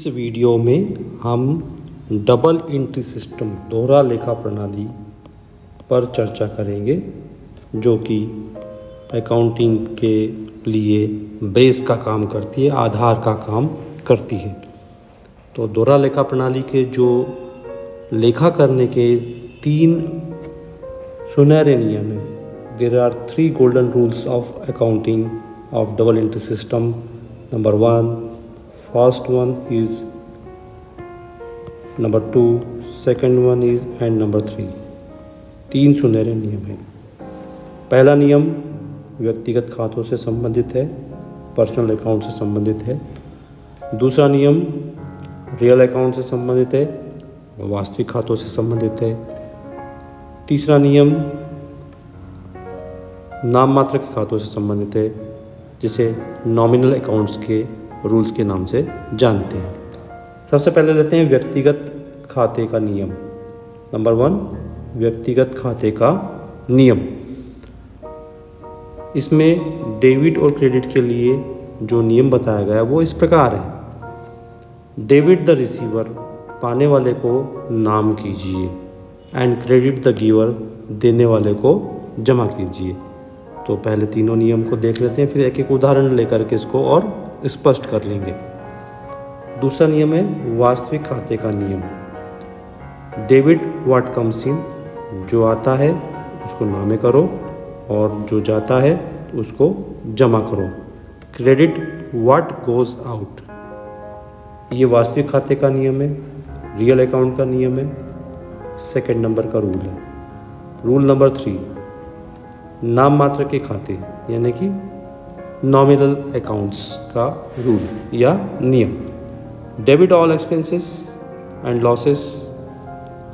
इस वीडियो में हम डबल एंट्री सिस्टम दोहरा लेखा प्रणाली पर चर्चा करेंगे, जो कि अकाउंटिंग के लिए बेस का काम करती है, आधार का काम करती है। तो दोहरा लेखा प्रणाली के जो लेखा करने के 3 सुनहरे नियम हैं। There are 3 golden rules of accounting of double entry system. Number 1, first one is, number 2, second one is, and number 3। 3 सुनहरे नियम हैं। पहला नियम व्यक्तिगत खातों से संबंधित है, पर्सनल अकाउंट से संबंधित है। दूसरा नियम रियल अकाउंट से संबंधित है, वास्तविक खातों से संबंधित है। तीसरा नियम नाम मात्र के खातों से संबंधित है, जिसे नॉमिनल अकाउंट्स के रूल्स के नाम से जानते हैं। सबसे पहले लेते हैं व्यक्तिगत खाते का नियम। नंबर 1, व्यक्तिगत खाते का नियम। इसमें डेबिट और क्रेडिट के लिए जो नियम बताया गया है वो इस प्रकार है। डेबिट द रिसीवर, पाने वाले को नाम कीजिए, एंड क्रेडिट द गिवर, देने वाले को जमा कीजिए। तो पहले तीनों नियम को देख लेते हैं, फिर एक एक उदाहरण लेकर के इसको और स्पष्ट कर लेंगे। दूसरा नियम है वास्तविक खाते का नियम। डेबिट व्हाट कम्स इन, जो आता है उसको नामे करो, और जो जाता है उसको जमा करो। क्रेडिट व्हाट गोज आउट, ये वास्तविक खाते का नियम है, रियल अकाउंट का नियम है, सेकंड नंबर का रूल है। रूल नंबर 3, नाम मात्र के खाते यानी कि नॉमिनल अकाउंट्स का रूल या नियम। Debit all expenses and losses,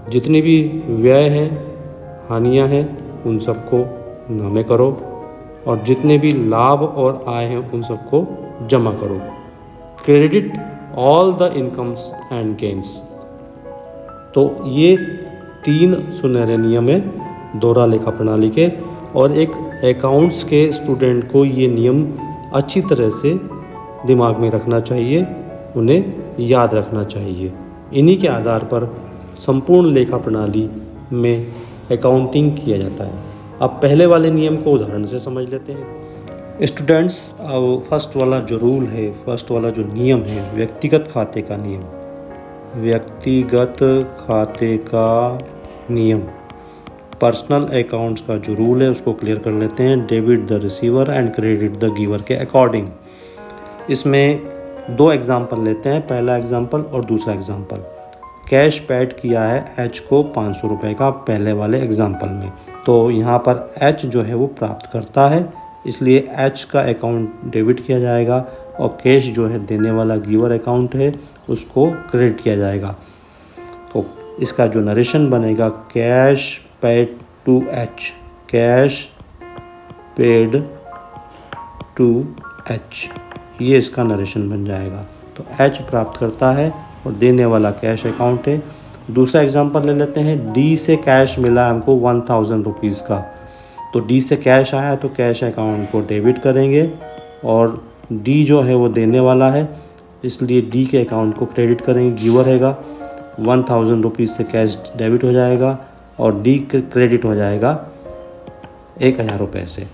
जितनी भी व्यय हैं, हानियां हैं, उन सबको नामे करो, और जितने भी लाभ और आय हैं उन सबको जमा करो। Credit all the incomes and gains. तो ये 3 सुनहरे नियम हैं दोहरा लेखा प्रणाली के, और एक अकाउंट्स के स्टूडेंट को ये नियम अच्छी तरह से दिमाग में रखना चाहिए, उन्हें याद रखना चाहिए। इन्हीं के आधार पर संपूर्ण लेखा प्रणाली में अकाउंटिंग किया जाता है। अब पहले वाले नियम को उदाहरण से समझ लेते हैं। स्टूडेंट्स, फर्स्ट वाला जो रूल है, फर्स्ट वाला जो नियम है, व्यक्तिगत खाते का नियम। व्यक्तिगत खाते का नियम, पर्सनल अकाउंट्स का जो रूल है उसको क्लियर कर लेते हैं। Debit the receiver and credit the giver के अकॉर्डिंग। इसमें 2 एग्जाम्पल लेते हैं, पहला एग्जाम्पल और दूसरा एग्जाम्पल। कैश पेड किया है एच को 500 रुपये का पहले वाले एग्जाम्पल में, तो यहाँ पर एच जो है वो प्राप्त करता है, इसलिए एच का अकाउंट डेबिट किया जाएगा, और कैश जो है देने वाला गिवर अकाउंट है उसको क्रेडिट किया जाएगा। तो इसका जो नरेशन बनेगा, cash paid to H, cash paid to H, ये इसका नरेशन बन जाएगा। तो एच प्राप्त करता है और देने वाला कैश अकाउंट है। दूसरा एग्जांपल ले लेते हैं। डी से कैश मिला हमको 1000 रुपीज़ का, तो डी से कैश आया तो कैश अकाउंट को डेबिट करेंगे, और डी जो है वो देने वाला है, इसलिए डी के अकाउंट को क्रेडिट करेंगे। गिवर हैगा 1000 रुपीज़ से कैश डेबिट हो जाएगा, और डी क्रेडिट हो जाएगा 1000 रुपये से।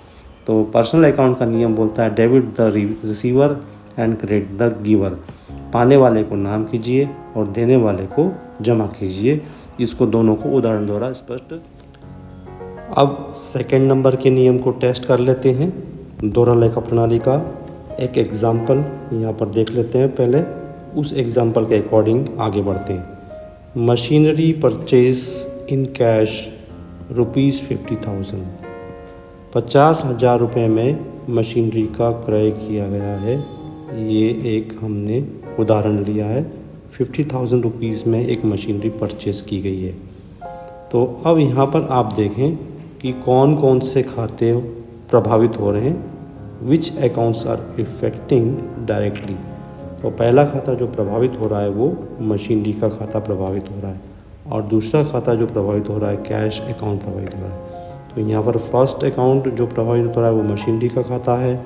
तो पर्सनल अकाउंट का नियम बोलता है debit the receiver and credit the giver, पाने वाले को नाम कीजिए और देने वाले को जमा कीजिए। इसको दोनों को उदाहरण द्वारा स्पष्ट। अब सेकंड नंबर के नियम को टेस्ट कर लेते हैं दोहरा लेखा प्रणाली का। एक एग्जाम्पल यहाँ पर देख लेते हैं, पहले उस एग्जाम्पल के अकॉर्डिंग आगे बढ़ते हैं। मशीनरी परचेज इन कैश ₹50,000, 50,000 रुपये में मशीनरी का क्रय किया गया है। ये एक हमने उदाहरण लिया है। 50,000 रुपीज़ में एक मशीनरी परचेज़ की गई है। तो अब यहाँ पर आप देखें कि कौन कौन से खाते प्रभावित हो रहे हैं, which accounts are effecting directly. तो पहला खाता जो प्रभावित हो रहा है वो मशीनरी का खाता प्रभावित हो रहा है, और दूसरा खाता जो प्रभावित हो रहा है कैश अकाउंट प्रभावित हो रहा है। तो यहाँ पर फर्स्ट अकाउंट जो प्रभावित हो रहा है वो मशीनरी का खाता है,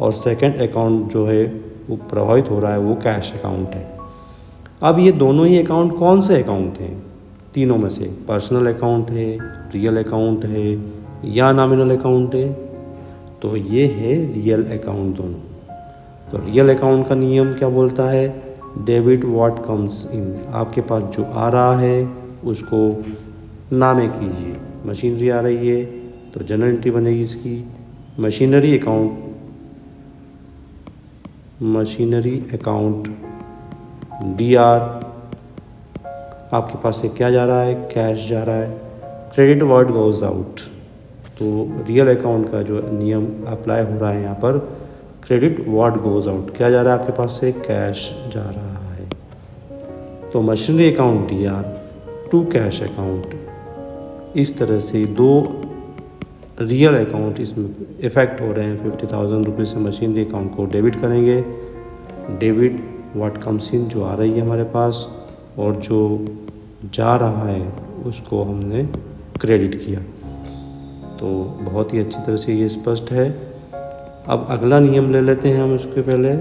और सेकंड अकाउंट जो है वो प्रभावित हो रहा है वो कैश अकाउंट है। अब ये दोनों ही अकाउंट कौन से अकाउंट हैं? तीनों में से पर्सनल अकाउंट है, रियल अकाउंट है या नॉमिनल अकाउंट है? तो ये है रियल अकाउंट दोनों। तो रियल अकाउंट का नियम क्या बोलता है? डेबिट व्हाट कम्स इन। आपके पास जो आ रहा है उसको नामे कीजिए। मशीनरी आ रही है तो जनरल एंट्री बनेगी इसकी मशीनरी अकाउंट DR। आपके पास से क्या जा रहा है? कैश जा रहा है। Credit what goes out. तो रियल अकाउंट का जो नियम अप्लाई हो रहा है यहाँ पर, क्रेडिट व्हाट गोज आउट। क्या जा रहा है आपके पास से? कैश जा रहा है। तो machinery account DR to cash account. इस तरह से दो रियल अकाउंट इसमें इफ़ेक्ट हो रहे हैं। 50,000 रुपये से मशीनरी अकाउंट को डेबिट करेंगे। डेबिट व्हाट कम्स इन, जो आ रही है हमारे पास, और जो जा रहा है उसको हमने क्रेडिट किया। तो बहुत ही अच्छी तरह से ये स्पष्ट है। अब अगला नियम ले लेते हैं हम। इसके पहले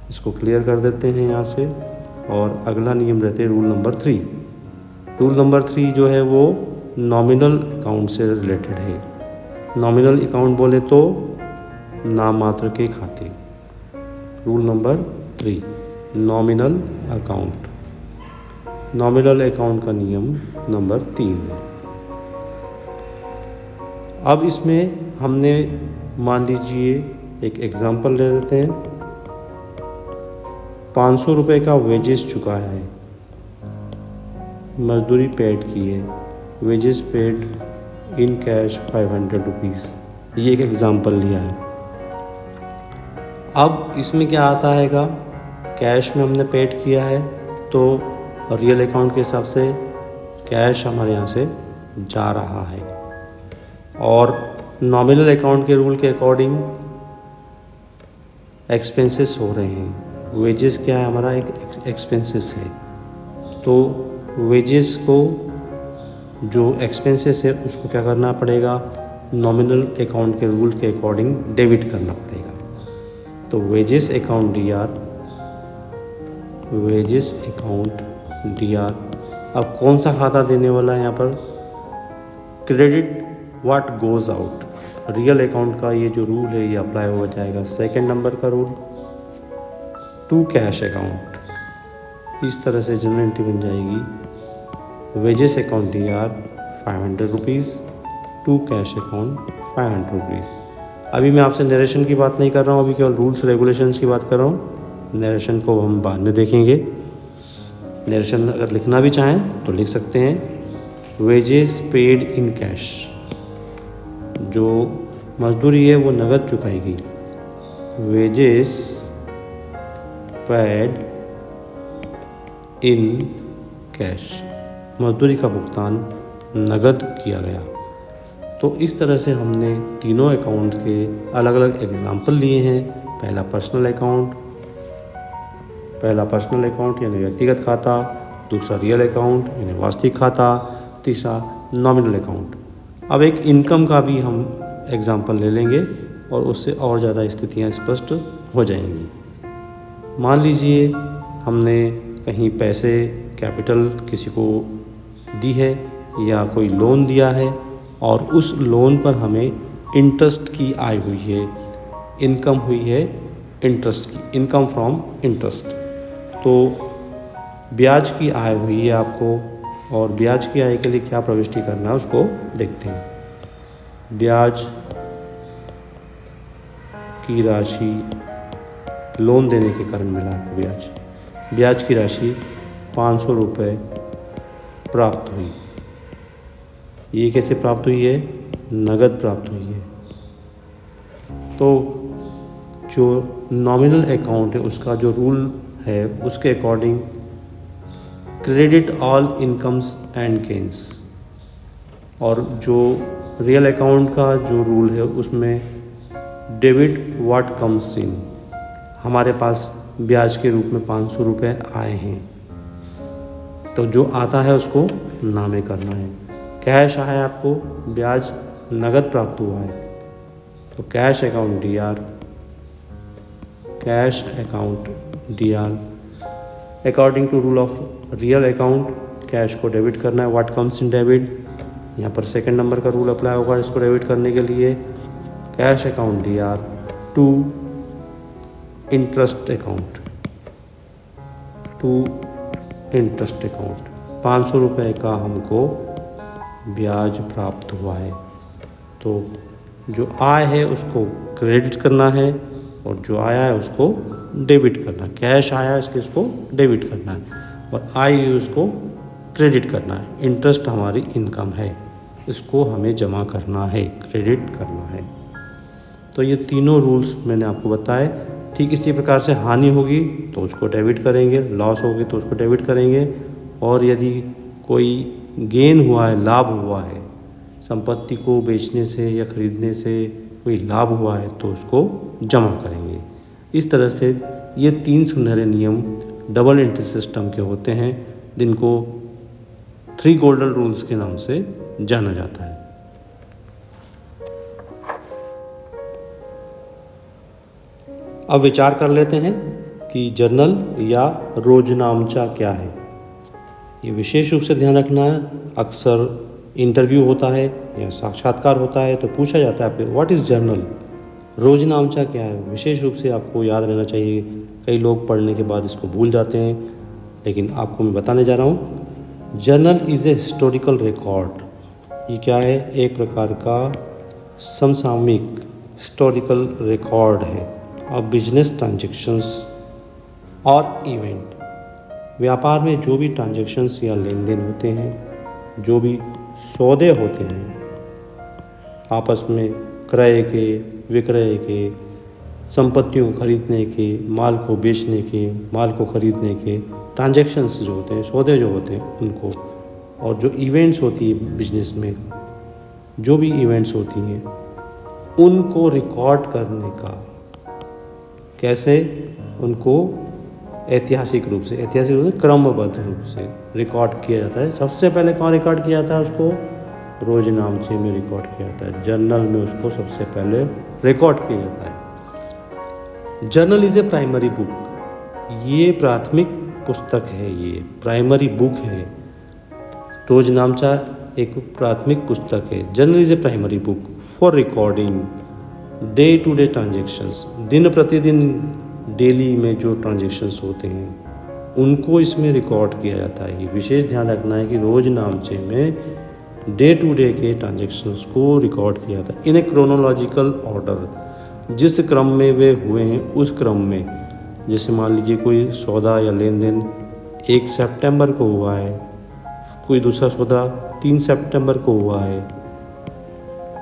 इसको क्लियर कर देते हैं यहाँ से। और अगला नियम रहते हैं रूल नंबर 3। रूल नंबर 3 जो है वो नॉमिनल अकाउंट से रिलेटेड है। नॉमिनल अकाउंट बोले तो नाम मात्र के खाते। Rule number 3 nominal account. Nominal account का नियम नंबर 3 है। अब इसमें हमने मान लीजिए एक एग्जांपल ले लेते हैं। 500 रुपये का वेजेस चुका है, मजदूरी पेड की है, wages paid in cash 500 rupees. ये एक एग्जांपल लिया है। अब इसमें क्या आता हैगा? कैश में हमने पेड किया है तो रियल अकाउंट के हिसाब से कैश हमारे यहाँ से जा रहा है। और नॉमिनल अकाउंट के रूल के अकॉर्डिंग एक्सपेंसेस हो रहे हैं। वेजेस क्या है? हमारा एक एक्सपेंसेस है। तो वेजेस को जो एक्सपेंसेस है उसको क्या करना पड़ेगा? नॉमिनल अकाउंट के रूल के अकॉर्डिंग डेबिट करना पड़ेगा। तो wages account DR, wages account DR। अब कौन सा खाता देने वाला है यहाँ पर? Credit what goes out. Real account का ये जो रूल है ये अप्लाई हो जाएगा। सेकंड नंबर का रूल टू कैश अकाउंट। इस तरह से जनरल एंट्री बन जाएगी। Wages account DR 500 rupees, to cash account 500 rupees. अभी मैं आपसे नरेशन की बात नहीं कर रहा हूँ, अभी केवल रूल्स रेगुलेशंस की बात कर रहा हूँ। नरेशन को हम बाद में देखेंगे। नरेशन अगर लिखना भी चाहें तो लिख सकते हैं। वेजेस पेड इन कैश, जो मजदूरी है वो नगद चुकाई गई। वेजेस पेड इन कैश, मजदूरी का भुगतान नगद किया गया। तो इस तरह से हमने तीनों अकाउंट के अलग अलग एग्जाम्पल लिए हैं। पहला पर्सनल अकाउंट यानी व्यक्तिगत खाता, दूसरा रियल अकाउंट यानी वास्तविक खाता, तीसरा नॉमिनल अकाउंट। अब एक इनकम का भी हम एग्जाम्पल ले लेंगे और उससे और ज़्यादा स्थितियाँ स्पष्ट हो जाएंगी। मान लीजिए हमने कहीं पैसे कैपिटल किसी को दी है या कोई लोन दिया है और उस लोन पर हमें इंटरेस्ट की आय हुई है, इनकम हुई है इंटरेस्ट की, इनकम फ्रॉम इंटरेस्ट। तो ब्याज की आय हुई है आपको, और ब्याज की आय के लिए क्या प्रविष्टि करना है उसको देखते हैं। ब्याज की राशि, लोन देने के कारण मिला आपको ब्याज की राशि 500 रुपये प्राप्त हुई। ये कैसे प्राप्त हुई है? नगद प्राप्त हुई है। तो जो नॉमिनल अकाउंट है उसका जो रूल है उसके according credit all incomes and gains, और जो रियल अकाउंट का जो रूल है उसमें डेबिट व्हाट कम्स इन। हमारे पास ब्याज के रूप में 500 रुपये आए हैं तो जो आता है उसको नामे करना है। कैश आया आपको, ब्याज नगद प्राप्त हुआ है तो cash account DR according to rule of real account cash को डेबिट करना है, व्हाट कम्स इन डेबिट। यहाँ पर सेकंड नंबर का रूल अप्लाई होगा इसको डेबिट करने के लिए, cash account DR to interest account, to interest account. 500 रुपये का हमको ब्याज प्राप्त हुआ है, तो जो आय है उसको क्रेडिट करना है और जो आया है उसको डेबिट करना है। कैश आया है इसके इसको डेबिट करना है और आय उसको क्रेडिट करना है। इंटरेस्ट हमारी इनकम है, इसको हमें जमा करना है, क्रेडिट करना है। तो ये तीनों रूल्स मैंने आपको बताए। ठीक इसी प्रकार से हानि होगी तो उसको डेबिट करेंगे, लॉस होगी तो उसको डेबिट करेंगे, और यदि कोई गेन हुआ है, लाभ हुआ है, संपत्ति को बेचने से या खरीदने से कोई लाभ हुआ है तो उसको जमा करेंगे। इस तरह से ये 3 सुनहरे नियम डबल इंटरेस्ट सिस्टम के होते हैं, जिनको 3 गोल्डन रूल्स के नाम से जाना जाता है। अब विचार कर लेते हैं कि जर्नल या रोजनामचा क्या है। ये विशेष रूप से ध्यान रखना है, अक्सर इंटरव्यू होता है या साक्षात्कार होता है तो पूछा जाता है व्हाट इज़ जर्नल, रोजनामचा क्या है। विशेष रूप से आपको याद रहना चाहिए, कई लोग पढ़ने के बाद इसको भूल जाते हैं, लेकिन आपको मैं बताने जा रहा हूँ। Journal is A historical record. ये क्या है, एक प्रकार का समसामयिक हिस्टोरिकल रिकॉर्ड है ऑफ बिजनेस ट्रांजेक्शन्स और इवेंट। व्यापार में जो भी ट्रांजेक्शन्स या लेन देन होते हैं, जो भी सौदे होते हैं आपस में, क्रय के, विक्रय के, संपत्तियों को खरीदने के, माल को बेचने के, माल को खरीदने के ट्रांजैक्शंस जो होते हैं, सौदे जो होते हैं उनको, और जो इवेंट्स होती है बिजनेस में, जो भी इवेंट्स होती हैं उनको रिकॉर्ड करने का, कैसे, उनको ऐतिहासिक रूप से क्रमबद्ध रूप से रिकॉर्ड किया जाता है। सबसे पहले कहाँ रिकॉर्ड किया जाता है, उसको रोजनामचे में रिकॉर्ड किया जाता है। जर्नल में उसको सबसे पहले रिकॉर्ड किया जाता है। Journal is a primary book. ये प्राथमिक पुस्तक है, ये प्राइमरी बुक है। रोजनामचा एक प्राथमिक पुस्तक है। Journal is a primary book for recording day to day transactions. दिन प्रतिदिन डेली में जो ट्रांजेक्शन्स होते हैं उनको इसमें रिकॉर्ड किया जाता है। ये विशेष ध्यान रखना है कि रोजनामचे में डे टू डे के ट्रांजेक्शन्स को रिकॉर्ड किया जाता है इन ए क्रोनोलॉजिकल ऑर्डर। जिस क्रम में वे हुए हैं उस क्रम में, जैसे मान लीजिए कोई सौदा या लेन देन 1 सितंबर को हुआ है, कोई दूसरा सौदा 3 सितंबर को हुआ है,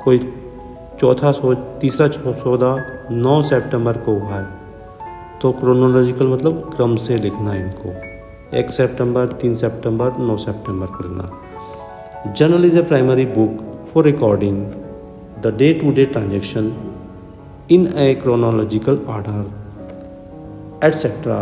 कोई तीसरा सौदा 9 सितंबर को हुआ है, तो क्रोनोलॉजिकल मतलब क्रम से लिखना है इनको। 1 सितंबर, 3 सितंबर, 9 सितंबर को लिखना। Journal is a primary book for recording the day to day transaction in a chronological order etcetera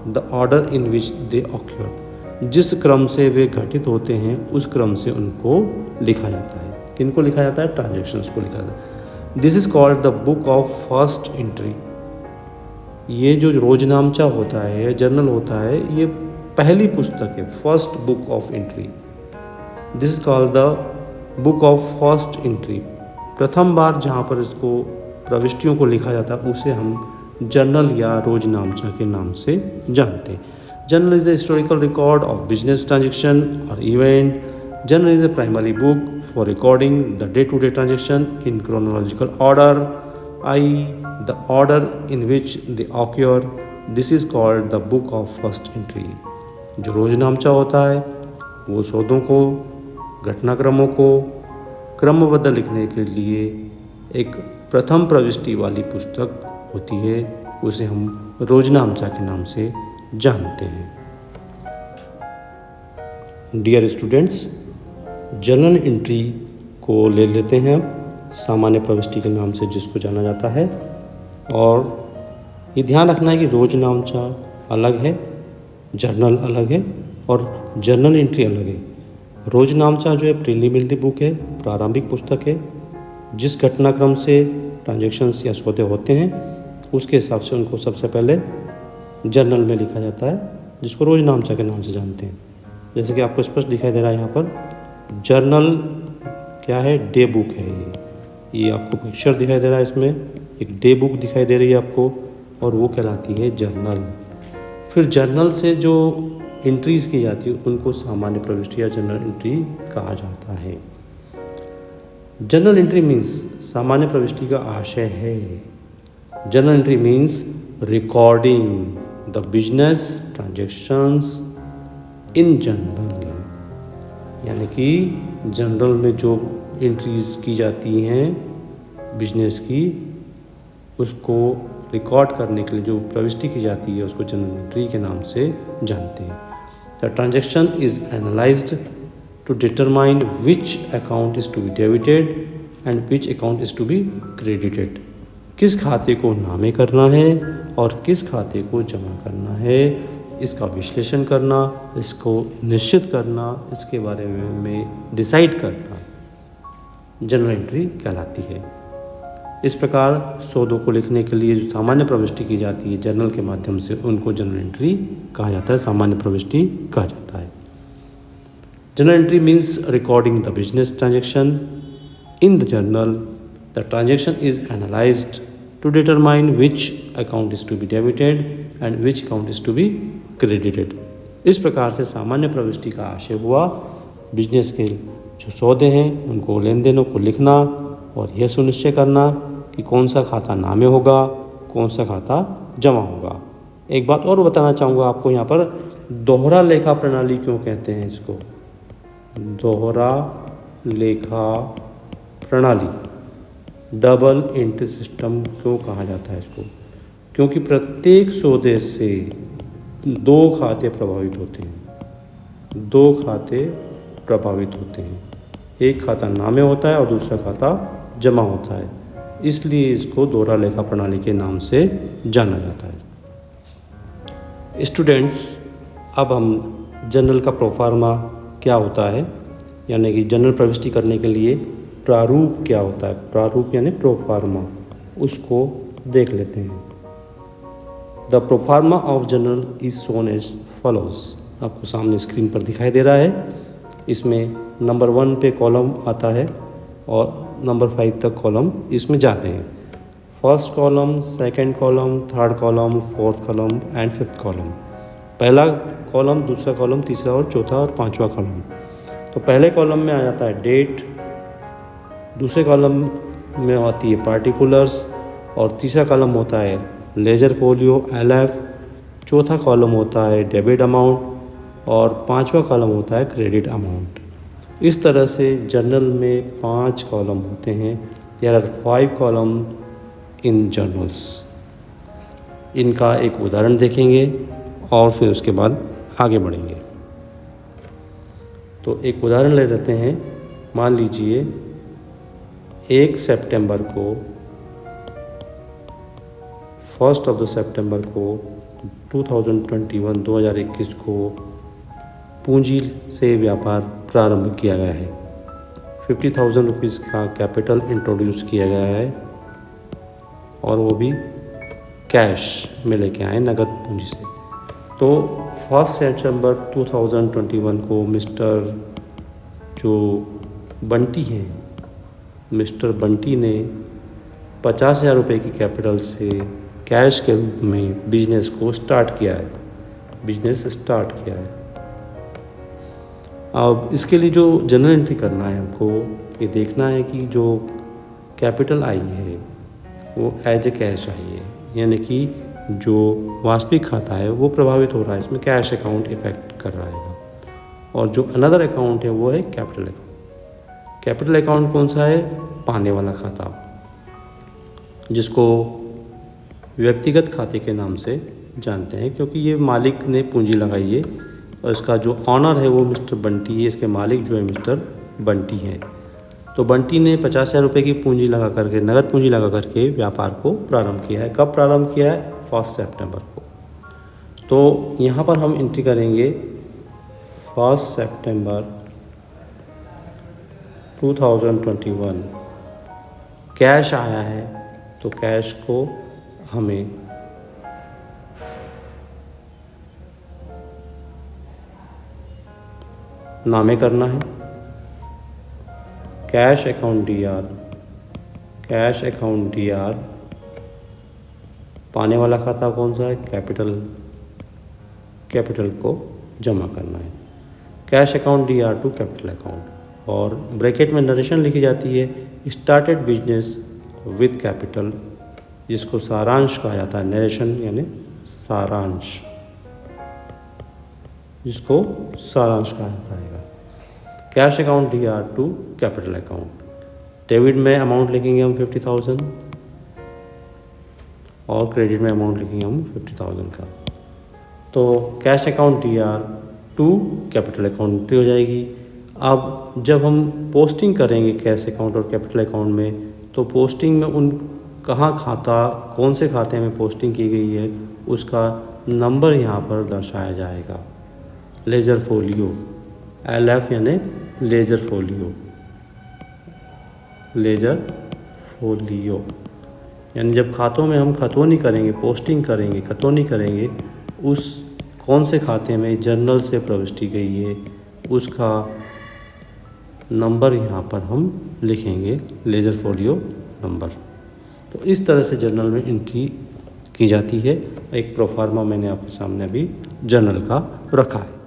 the order in which they occur. जिस क्रम से वे घटित होते हैं उस क्रम से उनको लिखा जाता है। किनको लिखा जाता है, ट्रांजेक्शन्स को लिखा जाता है। This is called the book of first entry. ये जो रोजनामचा होता है, जर्नल होता है, ये पहली पुस्तक है, first book of entry. This is called the book of first entry. प्रथम बार जहाँ पर इसको प्रविष्टियों को लिखा जाता है उसे हम जर्नल या रोजनामचा के नाम से जानते हैं। Journal is a historical record of business transaction और event. Journal is a primary book for recording the day to day transaction in chronological order, I the order in which they occur. This is called the book of first entry. जो रोजनामचा होता है वो सौदों को, घटनाक्रमों को क्रमबद्ध लिखने के लिए एक प्रथम प्रविष्टि वाली पुस्तक होती है, उसे हम रोजनामचा के नाम से जानते हैं। डियर स्टूडेंट्स, जर्नल एंट्री को ले लेते हैं अब, सामान्य प्रविष्टि के नाम से जिसको जाना जाता है। और ये ध्यान रखना है कि रोजनामचा अलग है, जर्नल अलग है और जर्नल एंट्री अलग है। रोजनामचा जो है प्रीलिमिनरी बुक है, प्रारंभिक पुस्तक है। जिस घटनाक्रम से ट्रांजैक्शंस या सौदे होते हैं उसके हिसाब से उनको सबसे पहले जर्नल में लिखा जाता है जिसको रोजनामचा के नाम से जानते हैं। जैसे कि आपको स्पष्ट दिखाई दे रहा है यहाँ पर जर्नल क्या है, डे बुक है ये आपको पिक्चर दिखाई दे रहा है, इसमें एक डे बुक दिखाई दे रही है आपको, और वो कहलाती है जर्नल। फिर जर्नल से जो एंट्रीज की जाती है उनको सामान्य प्रविष्टि या जनरल एंट्री कहा जाता है। जनरल एंट्री मीन्स सामान्य प्रविष्टि का आशय है। Journal entry means recording the business transactions in general, यानी कि जनरल में जो एंट्रीज की जाती हैं बिजनेस की, उसको रिकॉर्ड करने के लिए जो प्रविष्टि की जाती है उसको जनरल एंट्री के नाम से जानते हैं। The transaction is analysed to determine which account is to be debited and which account is to be credited. किस खाते को नामे करना है और किस खाते को जमा करना है, इसका विश्लेषण करना, इसको निश्चित करना, इसके बारे में डिसाइड करना जनरल एंट्री कहलाती है। इस प्रकार सौदों को लिखने के लिए जो सामान्य प्रविष्टि की जाती है जर्नल के माध्यम से, उनको जनरल एंट्री कहा जाता है, सामान्य प्रविष्टि कहा जाता है। Journal entry means recording the business transaction in the journal. The transaction is analysed to determine which account is to be debited and which account is to be credited. इस प्रकार से सामान्य प्रविष्टि का आशय हुआ बिजनेस के जो सौदे हैं उनको, लेन देनों को लिखना और यह सुनिश्चय करना कि कौन सा खाता नामे होगा, कौन सा खाता जमा होगा। एक बात और बताना चाहूँगा आपको, यहाँ पर दोहरा लेखा प्रणाली क्यों कहते हैं इसको, दोहरा लेखा प्रणाली, डबल एंट्री सिस्टम क्यों कहा जाता है इसको, क्योंकि प्रत्येक सौदे से दो खाते प्रभावित होते हैं, दो खाते प्रभावित होते हैं। एक खाता नामे होता है और दूसरा खाता जमा होता है, इसलिए इसको दोहरा लेखा प्रणाली के नाम से जाना जाता है। स्टूडेंट्स, अब हम जनरल का प्रोफार्मा क्या होता है, यानी कि जनरल प्रविष्टि करने के लिए प्रारूप क्या होता है, प्रारूप यानी प्रोफार्मा, उसको देख लेते हैं। The pro forma of journal is shown as follows. आपको सामने स्क्रीन पर दिखाई दे रहा है। इसमें नंबर 1 पे कॉलम आता है और नंबर 5 तक कॉलम इसमें जाते हैं। First column, second column, third column, fourth column and fifth column. पहला कॉलम, दूसरा कॉलम, तीसरा और चौथा और पांचवा कॉलम। तो पहले कॉलम में आ जाता है डेट, दूसरे कॉलम में आती है पार्टिकुलर्स, और तीसरा कॉलम होता है लेजर फोलियो LF, चौथा कॉलम होता है डेबिट अमाउंट और पांचवा कॉलम होता है क्रेडिट अमाउंट। इस तरह से जर्नल में 5 कॉलम होते हैं। There are 5 column in journals. इनका एक उदाहरण देखेंगे और फिर उसके बाद आगे बढ़ेंगे। तो एक उदाहरण ले लेते हैं। मान लीजिए 1 सितंबर को, 1 सितंबर को 2021 को पूंजी से व्यापार प्रारंभ किया गया है। 50,000 रुपीज़ का कैपिटल इंट्रोड्यूस किया गया है और वो भी कैश में लेके आए, नगद पूंजी से। तो 1 सितंबर 2021 को मिस्टर जो बंटी हैं, मिस्टर बंटी ने 50,000 रुपये की कैपिटल से कैश के रूप में बिजनेस को स्टार्ट किया है, बिजनेस स्टार्ट किया है। अब इसके लिए जो जनरल एंट्री करना है हमको, ये देखना है कि जो कैपिटल आई है वो एज ए कैश आई है, यानी कि जो वास्तविक खाता है वो प्रभावित हो रहा है, इसमें कैश अकाउंट इफेक्ट कर रहा है। और जो अनदर अकाउंट है वो है कैपिटल अकाउंट। कैपिटल अकाउंट कौन सा है? पाने वाला खाता, जिसको व्यक्तिगत खाते के नाम से जानते हैं, क्योंकि ये मालिक ने पूंजी लगाई है और इसका जो ऑनर है वो मिस्टर बंटी है, इसके मालिक जो है मिस्टर बंटी हैं। तो बंटी ने 50,000 रुपये की पूंजी लगा करके, नगद पूंजी लगा करके व्यापार को प्रारंभ किया है। कब प्रारंभ किया है? 1 सितंबर को। तो यहाँ पर हम एंट्री करेंगे 1 सितंबर 2021। कैश आया है तो कैश को हमें नामे करना है। कैश अकाउंट डी आर पाने वाला खाता कौन सा है, कैपिटल को जमा करना है। Cash account D R to capital account, और ब्रैकेट में नरेशन लिखी जाती है, स्टार्टेड बिजनेस विद कैपिटल, जिसको सारांश कहा जाता है। नरेशन यानी सारांश, जिसको सारांश कहा जाता है। Cash account D R to capital account. Debit में अमाउंट लिखेंगे हम 50,000 और क्रेडिट में अमाउंट लिखेंगे हम 50,000 का। तो cash account D R to capital account हो जाएगी। अब जब हम पोस्टिंग करेंगे कैश अकाउंट और कैपिटल अकाउंट में, तो पोस्टिंग में कौन से खाते में पोस्टिंग की गई है उसका नंबर यहाँ पर दर्शाया जाएगा। लेजर फोलियो, LF यानी लेजर फोलियो, यानी जब खातों में हम खतौनी करेंगे, उस कौन से खाते में जर्नल से प्रविष्टि गई है उसका नंबर यहाँ पर हम लिखेंगे, लेजर फोलियो नंबर। तो इस तरह से जर्नल में एंट्री की जाती है। एक प्रोफार्मा मैंने आपके सामने अभी जर्नल का रखा है।